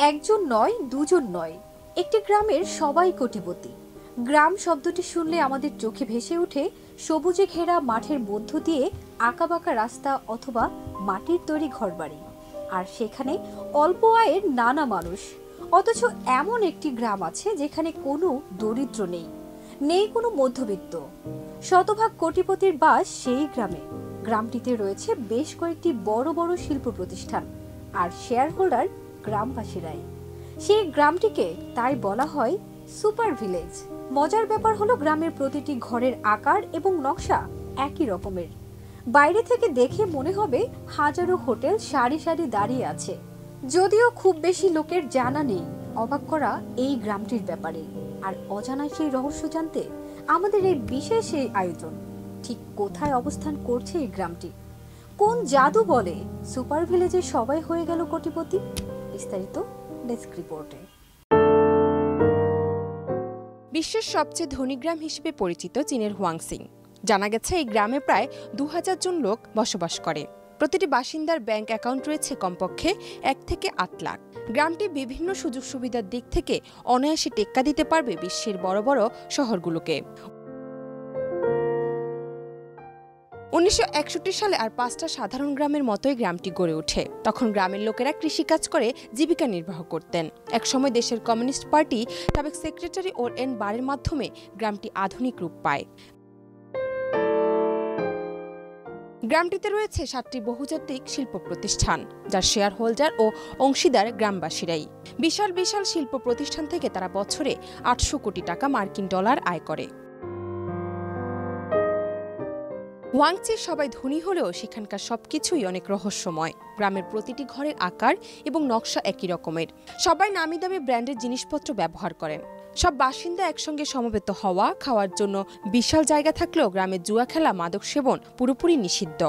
একজন নয়, দুজন নয়, একটি গ্রামের সবাই কোটিপতি। গ্রাম শব্দটি শুনলে আমাদের চোখে ভেসে ওঠে সবুজে ঘেরা মাঠের মধ্য দিয়ে আঁকাবাঁকা রাস্তা অথবা মাটির তৈরি ঘরবাড়ি, আর সেখানে অল্প আয়ের নানা মানুষ। অথচ এমন একটি গ্রাম আছে যেখানে কোনো দরিদ্র নেই, নেই কোনো মধ্যবিত্ত। শতভাগ কোটিপতির বাস সেই গ্রামে। গ্রামটিতে রয়েছে বেশ কয়েকটি বড় বড় শিল্প প্রতিষ্ঠান, আর শেয়ার হোল্ডার গ্রামবাসীরাই। সেই গ্রামটিকে তাই বলা হয় সুপার ভিলেজ। মজার ব্যাপার হলো গ্রামের প্রতিটি ঘরের আকার এবং নকশা একই রকমের। বাইরে থেকে দেখে মনে হবে হাজারো হোটেল সারি সারি দাঁড়িয়ে আছে। যদিও খুব বেশি লোকের জানা নেই অবাক করা এই গ্রামটির ব্যাপারে। আর অজানা সেই রহস্য জানতে আমাদের এই বিশেষ এই আয়োজন। ঠিক কোথায় অবস্থান করছে এই গ্রামটি, কোন জাদু বলে সুপার ভিলেজে সবাই হয়ে গেল কোটিপতি, বিস্তারিত ডেস্ক রিপোর্টে। বিশ্বের সবচেয়ে ধনী গ্রাম হিসেবে পরিচিত চীনের হুয়াংসিং। জানা গেছে এই গ্রামে প্রায় ২০০০ জন লোক বসবাস করে। প্রতিটি বাসিন্দার ব্যাংক অ্যাকাউন্ট রয়েছে কমপক্ষে ১ থেকে ৮ লাখ। গ্রামটি বিভিন্ন সুযোগ সুবিধার দিক থেকে অনায়াসে টেক্কা দিতে পারবে বিশ্বের বড় বড় শহরগুলোকে। ১৯৬১ সালে আর ৫টা সাধারণ গ্রামের মতোই গ্রামটি গড়ে ওঠে। তখন গ্রামের লোকেরা কৃষিকাজ করে জীবিকা নির্বাহ করতেন। একসময় দেশের কমিউনিস্ট পার্টি সাবেক সেক্রেটারি ওএন বারের মাধ্যমে গ্রামটি আধুনিক রূপ পায়। গ্রামটিতে রয়েছে ৭টি বহুজাতিক শিল্প প্রতিষ্ঠান, যার শেয়ার হোল্ডার ও অংশীদার গ্রামবাসীরাই। বিশাল বিশাল শিল্প প্রতিষ্ঠান থেকে তারা বছরে ৮০০ কোটি টাকা মার্কিন ডলার আয় করে। হুয়াংচির সবাই ধনী হলেও সেখানকার সবকিছুই অনেক রহস্যময়। গ্রামের প্রতিটি ঘরের আকার এবং নকশা একই রকমের। সবাই নামি দামি ব্র্যান্ডের জিনিসপত্র ব্যবহার করেন। সব বাসিন্দা একসঙ্গে সমবেত হওয়া খাওয়ার জন্য বিশাল জায়গা থাকলেও গ্রামে জুয়া খেলা, মাদক সেবন পুরোপুরি নিষিদ্ধ।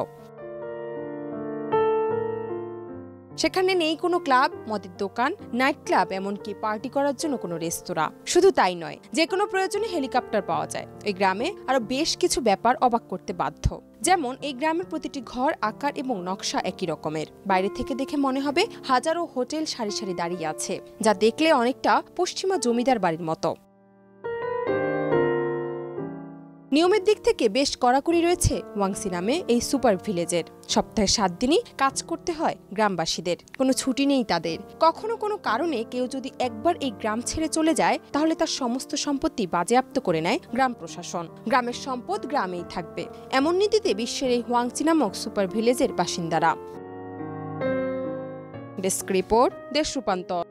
সেখানে নেই কোনো ক্লাব, মদের দোকান, নাইট ক্লাব, এমনকি পার্টি করার জন্য কোনো রেস্তোরাঁ। শুধু তাই নয়, যে কোনো প্রয়োজনে হেলিকপ্টার পাওয়া যায়। এই গ্রামে আরো বেশ কিছু ব্যাপার অবাক করতে বাধ্য। যেমন এই গ্রামের প্রতিটি ঘর, আকার এবং নকশা একই রকমের। বাইরে থেকে দেখে মনে হবে হাজারো হোটেল সারি সারি দাঁড়িয়ে আছে, যা দেখলে অনেকটা পশ্চিমা জমিদার বাড়ির মতো। নিয়মের দিক থেকে বেশ কড়াকড়ি রয়েছে ওয়াংসি নামে এই সুপার ভিলেজের। সপ্তাহে ৭ দিনই কাজ করতে হয় গ্রামবাসীদের, কোনো ছুটি নেই তাদের। কখনো কোনো কারণে কেউ যদি একবার এই গ্রাম ছেড়ে চলে যায়, তাহলে তার সমস্ত সম্পত্তি বাজেয়াপ্ত করে নেয় গ্রাম প্রশাসন। গ্রামের সম্পদ গ্রামেই থাকবে, এমন নীতিতে বিশ্বের এই হুয়াংচি নামক সুপার ভিলেজের বাসিন্দারা। ডেস্ক রিপোর্ট, দেশ রূপান্তর।